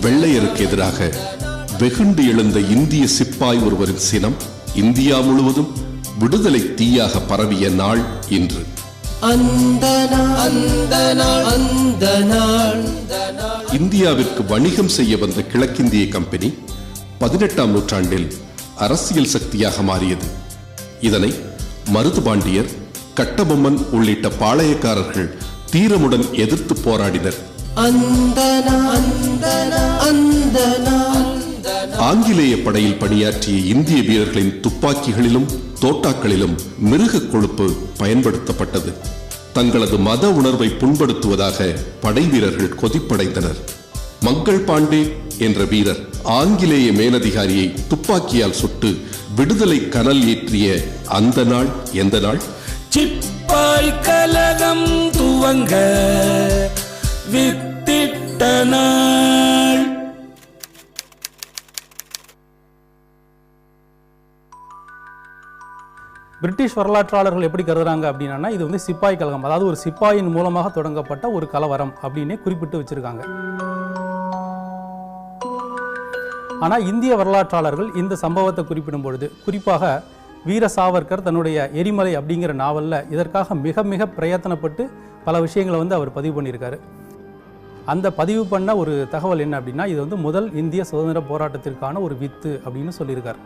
வெள்ளையருக்கு எதிராக வெகுண்டு எழுந்த இந்திய சிப்பாய் ஒருவரின் சினம் இந்தியா முழுவதும் விடுதலை தீயாக பரவிய நாள் இன்று. இந்தியாவிற்கு வணிகம் செய்ய வந்த கிழக்கிந்திய கம்பெனி 18ஆம் நூற்றாண்டில் அரசியல் சக்தியாக மாறியது. இதனை மருதுபாண்டியர், கட்டபொம்மன் உள்ளிட்ட பாளையக்காரர்கள் தீரமுடன் எதிர்த்து போராடினர். ஆங்கிலேய படையில் பணியாற்றிய இந்திய வீரர்களின் துப்பாக்கிகளிலும் தோட்டாக்களிலும் மிருக கொழுப்பு பயன்படுத்தப்பட்டது. தங்களது மத உணர்வை புண்படுத்துவதாக படை வீரர்கள் கொதிப்படைந்தனர். மங்கள் பாண்டே என்ற வீரர் ஆங்கிலேய மேலதிகாரியை துப்பாக்கியால் சுட்டு விடுதலை கனல் ஏற்றிய அந்த நாள் எந்த நாள்? சிப்பாய் கலகம் துவங்க வித்திட்ட நாள். பிரிட்டிஷ் வரலாற்றாளர்கள் எப்படி கருதுறாங்க அப்படின்னா, இது வந்து சிப்பாய் கலகம், அதாவது ஒரு சிப்பாயின் மூலமாக தொடங்கப்பட்ட ஒரு கலவரம் அப்படின்னு குறிப்பிட்டு வச்சிருக்காங்க. ஆனால் இந்திய வரலாற்றாளர்கள் இந்த சம்பவத்தை குறிப்பிடும் பொழுது, குறிப்பாக வீர சாவர்கர் தன்னுடைய எரிமலை அப்படிங்கிற நாவலில் இதற்காக மிக மிக பிரயத்தனப்பட்டு பல விஷயங்களை வந்து அவர் பதிவு பண்ணியிருக்காரு. அந்த பதிவு பண்ண ஒரு தகவல் என்ன அப்படின்னா, இது வந்து முதல் இந்திய சுதந்திர போராட்டத்திற்கான ஒரு வித்து அப்படின்னு சொல்லியிருக்கார்.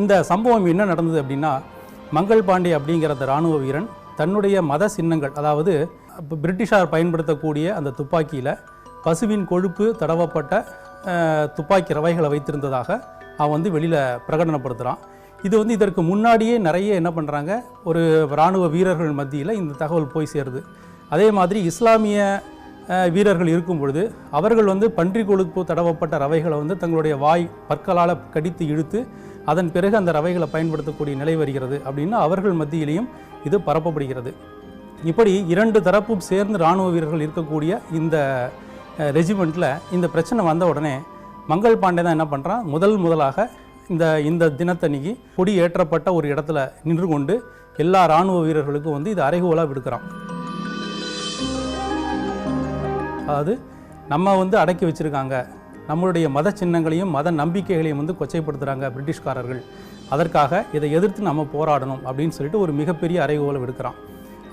இந்த சம்பவம் என்ன நடந்தது அப்படின்னா, மங்கள் பாண்டே அப்படிங்கிற அந்த இராணுவ வீரன் தன்னுடைய மத சின்னங்கள், அதாவது பிரிட்டிஷார் பயன்படுத்தக்கூடிய அந்த துப்பாக்கியில் பசுவின் கொழுப்பு தடவப்பட்ட துப்பாக்கி ரவைகளை வைத்திருந்ததாக அவன் வந்து வெளியில் பிரகடனப்படுத்துகிறான். இது வந்து இதற்கு முன்னாடியே நிறைய என்ன பண்ணுறாங்க, ஒரு இராணுவ வீரர்கள் மத்தியில் இந்த தகவல் போய் சேருது. அதே மாதிரி இஸ்லாமிய வீரர்கள் இருக்கும் பொழுது அவர்கள் வந்து பன்றி கொழுப்பு தடவப்பட்ட ரவைகளை வந்து தங்களுடைய வாய் பற்களால் கடித்து இழுத்து அதன் பிறகு அந்த ரவைகளை பயன்படுத்தக்கூடிய நிலை வருகிறது அப்படின்னு அவர்கள் மத்தியிலையும் இது பரப்பப்படுகிறது. இப்படி இரண்டு தரப்பும் சேர்ந்து இராணுவ வீரர்கள் இருக்கக்கூடிய இந்த ரெஜிமெண்ட்டில் இந்த பிரச்சனை வந்த உடனே மங்கள் பாண்டே தான் என்ன பண்ணுறான், முதலாக இந்த தினத்தன்னைக்கு கொடி ஏற்றப்பட்ட ஒரு இடத்துல நின்று கொண்டு எல்லா இராணுவ வீரர்களுக்கும் வந்து இது அறைகூவலாக விடுக்கிறான். அதாவது நம்ம வந்து அடக்கி வச்சுருக்காங்க, நம்மளுடைய மத சின்னங்களையும் மத நம்பிக்கைகளையும் வந்து கொச்சைப்படுத்துகிறாங்க பிரிட்டிஷ்காரர்கள், அதற்காக இதை எதிர்த்து நம்ம போராடணும் அப்படின்னு சொல்லிட்டு ஒரு மிகப்பெரிய அறைகோலை விடுக்கிறான்.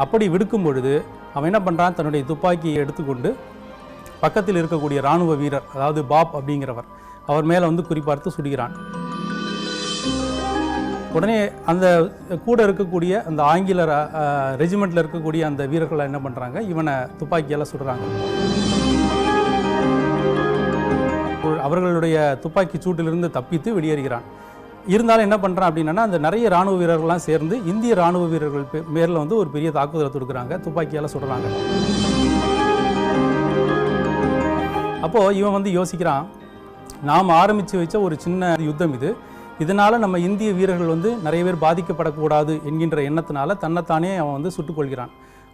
அப்படி விடுக்கும் பொழுது அவன் என்ன பண்ணுறான், தன்னுடைய துப்பாக்கியை எடுத்துக்கொண்டு பக்கத்தில் இருக்கக்கூடிய இராணுவ வீரர், அதாவது பாப் அப்படிங்கிறவர், அவர் மேலே வந்து குறிப்பார்த்து சுடுகிறான். உடனே அந்த கூட இருக்கக்கூடிய அந்த ஆங்கில ரெஜிமெண்ட்டில் இருக்கக்கூடிய அந்த வீரர்களை என்ன பண்ணுறாங்க, இவனை துப்பாக்கியால் சுடுறாங்க. அவர்களுடைய துப்பாக்கி சூட்டிலிருந்து தப்பித்து வெளியேறுகிறான். இருந்தாலும் என்ன பண்ணுறான் அப்படின்னா, அந்த நிறைய இராணுவ வீரர்கள்லாம் சேர்ந்து இந்திய இராணுவ வீரர்கள் மேலில் வந்து ஒரு பெரிய தாக்குதலை தொடுக்கிறாங்க, துப்பாக்கியால் சுடுறாங்க. அப்போது இவன் வந்து யோசிக்கிறான், நாம் ஆரம்பித்து வச்ச ஒரு சின்ன யுத்தம் இது, இதனால் நம்ம இந்திய வீரர்கள் வந்து நிறைய பேர் பாதிக்கப்படக்கூடாது என்கின்ற எண்ணத்தினால தன்னைத்தானே அவன் வந்து சுட்டுக்கொள்கிறான்.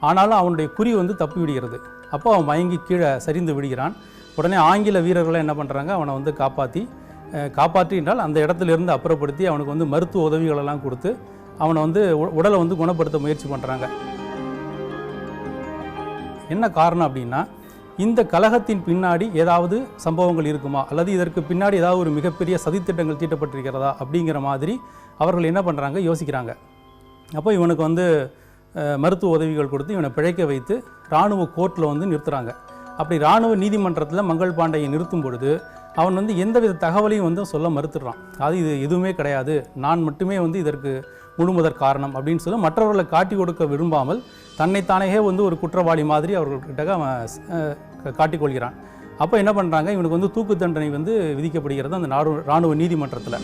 ஆனாலும் அவனுடைய குறி வந்து தப்பி விடுகிறது. அப்போ அவன் மயங்கி கீழே சரிந்து விடுகிறான். உடனே ஆங்கில வீரர்களை என்ன பண்ணுறாங்க, அவனை வந்து காப்பாற்றி என்றால் அந்த இடத்துலேருந்து அப்புறப்படுத்தி அவனுக்கு வந்து மருத்துவ உதவிகளெல்லாம் கொடுத்து அவனை வந்து உடலை வந்து குணப்படுத்த முயற்சி பண்ணுறாங்க. என்ன காரணம் அப்படின்னா, இந்த கலகத்தின் பின்னாடி ஏதாவது சம்பவங்கள் இருக்குமா, அல்லது இதற்கு பின்னாடி ஏதாவது ஒரு மிகப்பெரிய சதித்திட்டங்கள் தீட்டப்பட்டிருக்கிறதா அப்படிங்கிற மாதிரி அவர்கள் என்ன பண்ணுறாங்க, யோசிக்கிறாங்க. அப்போ இவனுக்கு வந்து மருத்துவ உதவிகள் கொடுத்து இவனை பிழைக்க வைத்து இராணுவ கோர்ட்டில் வந்து நிறுத்துகிறாங்க. அப்படி இராணுவ நீதிமன்றத்தில் மங்கள் பாண்டையை நிறுத்தும் பொழுது அவன் வந்து எந்தவித தகவலையும் வந்து சொல்ல மறுத்துடுறான். அது இது எதுவுமே கிடையாது, நான் மட்டுமே வந்து இதற்கு முழுமுதற் காரணம் அப்படின்னு சொல்லி மற்றவர்களை காட்டி கொடுக்க விரும்பாமல் தன்னைத்தானே வந்து ஒரு குற்றவாளி மாதிரி அவர்கள்கிட்ட அவன் காட்டிக்கொள்கிறான். அப்போ என்ன பண்ணுறாங்க, இவனுக்கு வந்து தூக்கு தண்டனை வந்து விதிக்கப்படுகிறது அந்த இராணுவ நீதிமன்றத்தில்.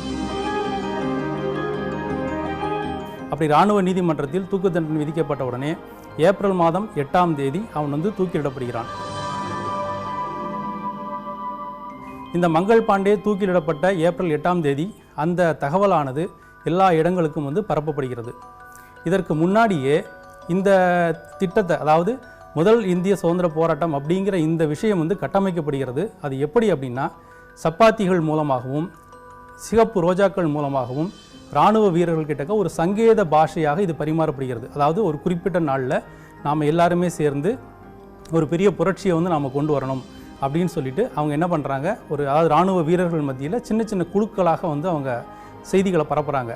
அப்படி இராணுவ நீதிமன்றத்தில் தூக்கு தண்டனை விதிக்கப்பட்ட உடனே ஏப்ரல் மாதம் 8ஆம் தேதி அவன் வந்து தூக்கிலிடப்படுகிறான். இந்த மங்கள் பாண்டே தூக்கிலிடப்பட்ட ஏப்ரல் 8ஆம் தேதி அந்த தகவலானது எல்லா இடங்களுக்கும் வந்து பரப்பப்படுகிறது. இதற்கு முன்னாடியே இந்த திட்டத்தை, அதாவது முதல் இந்திய சுதந்திர போராட்டம் அப்படிங்கிற இந்த விஷயம் வந்து கட்டமைக்கப்படுகிறது. அது எப்படி அப்படின்னா, சப்பாத்திகள் மூலமாகவும் சிகப்பு ரோஜாக்கள் மூலமாகவும் இராணுவ வீரர்கள்கிட்ட ஒரு சங்கேத பாஷையாக இது பரிமாறப்படுகிறது. அதாவது ஒரு குறிப்பிட்ட நாளில் நாம் எல்லாருமே சேர்ந்து ஒரு பெரிய புரட்சியை வந்து நாம் கொண்டு வரணும் அப்படின்னு சொல்லிட்டு அவங்க என்ன பண்ணுறாங்க, அதாவது இராணுவ வீரர்கள் மத்தியில் சின்ன சின்ன குழுக்களாக வந்து அவங்க செய்திகளை பரப்புகிறாங்க.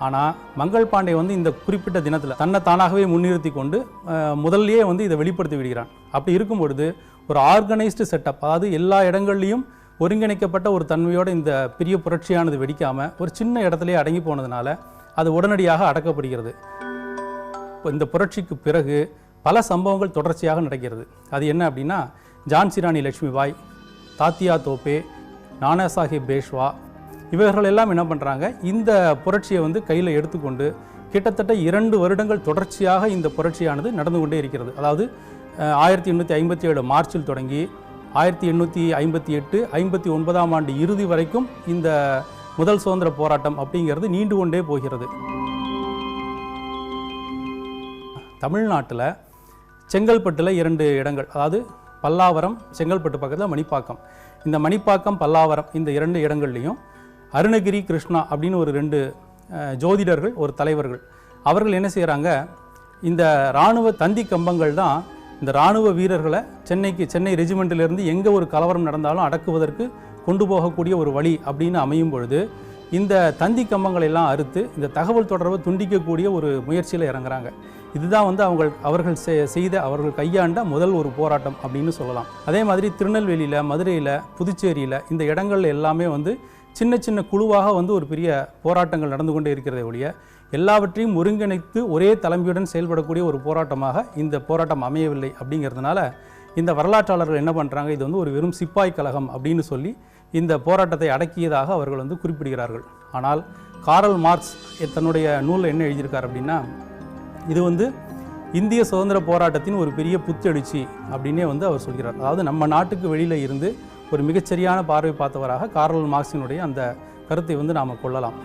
ஆனால் மங்கள் பாண்டே வந்து இந்த குறிப்பிட்ட தினத்தில் தன்னை தானாகவே முன்னிறுத்தி கொண்டு முதல்லையே வந்து இதை வெளிப்படுத்தி விடுகிறான். அப்படி இருக்கும் பொழுது ஒரு ஆர்கனைஸ்டு செட்டப், அதாவது எல்லா இடங்கள்லையும் ஒருங்கிணைக்கப்பட்ட ஒரு தன்மையோடு இந்த பெரிய புரட்சியானது வெடிக்காமல் ஒரு சின்ன இடத்துலையே அடங்கி போனதுனால அது உடனடியாக அடக்கப்படுகிறது. இப்போ இந்த புரட்சிக்கு பிறகு பல சம்பவங்கள் தொடர்ச்சியாக நடக்கிறது. அது என்ன அப்படின்னா, ஜான்சி ராணி லட்சுமிபாய், தாத்தியா தோப்பே, நானா சாஹிப் பேஷ்வா இவர்கள் எல்லாம் என்ன பண்ணுறாங்க, இந்த புரட்சியை வந்து கையில் எடுத்துக்கொண்டு கிட்டத்தட்ட 2 வருடங்கள் தொடர்ச்சியாக இந்த புரட்சியானது நடந்து கொண்டே இருக்கிறது. அதாவது 1857 மார்ச்சில் தொடங்கி 1858 59ஆம் ஆண்டு இறுதி வரைக்கும் இந்த முதல் சுதந்திர போராட்டம் அப்படிங்கிறது நீண்டு கொண்டே போகிறது. தமிழ்நாட்டில் செங்கல்பட்டில் 2 இடங்கள், அதாவது பல்லாவரம், செங்கல்பட்டு பக்கத்தில் மணிப்பாக்கம். இந்த மணிப்பாக்கம், பல்லாவரம் இந்த 2 இடங்கள்லையும் அருணகிரி, கிருஷ்ணா அப்படின்னு ஒரு 2 ஜோதிடர்கள், ஒரு தலைவர்கள், அவர்கள் என்ன செய்கிறாங்க, இந்த இராணுவ தந்தி கம்பங்கள் தான் இந்த இராணுவ வீரர்களை சென்னை ரெஜிமெண்ட்டிலிருந்து எங்கே ஒரு கலவரம் நடந்தாலும் அடக்குவதற்கு கொண்டு போகக்கூடிய ஒரு வழி அப்படின்னு அமையும் பொழுது இந்த தந்தி கம்பங்களை எல்லாம் அறுத்து இந்த தகவல் தொடர்பை துண்டிக்கக்கூடிய ஒரு முயற்சியில் இறங்குறாங்க. இதுதான் வந்து அவர்கள் கையாண்ட முதல் ஒரு போராட்டம் அப்படின்னு சொல்லலாம். அதே மாதிரி திருநெல்வேலியில், மதுரையில், புதுச்சேரியில் இந்த இடங்கள்ல எல்லாமே வந்து சின்ன சின்ன குழுவாக வந்து ஒரு பெரிய போராட்டங்கள் நடந்து கொண்டே இருக்கிறதை ஒழிய எல்லாவற்றையும் ஒருங்கிணைத்து ஒரே தலைமையுடன் செயல்படக்கூடிய ஒரு போராட்டமாக இந்த போராட்டம் அமையவில்லை. அப்படிங்கிறதுனால இந்த வரலாற்றாளர்கள் என்ன பண்ணுறாங்க, இது வந்து ஒரு வெறும் சிப்பாய் கழகம் அப்படின்னு சொல்லி இந்த போராட்டத்தை அடக்கியதாக அவர்கள் வந்து குறிப்பிடுகிறார்கள். ஆனால் காரல் மார்க்ஸ் தன்னுடைய நூலில் என்ன எழுதியிருக்கார் அப்படின்னா, இது வந்து இந்திய சுதந்திர போராட்டத்தின் ஒரு பெரிய புத்தெழுச்சி அப்படின்னே வந்து அவர் சொல்கிறார். அதாவது நம்ம நாட்டுக்கு வெளியில் இருந்து ஒரு மிகச்சரியான பார்வை பார்த்தவராக காரல் மார்க்ஸினுடைய அந்த கருத்தை வந்து நாம் கொள்ளலாம்.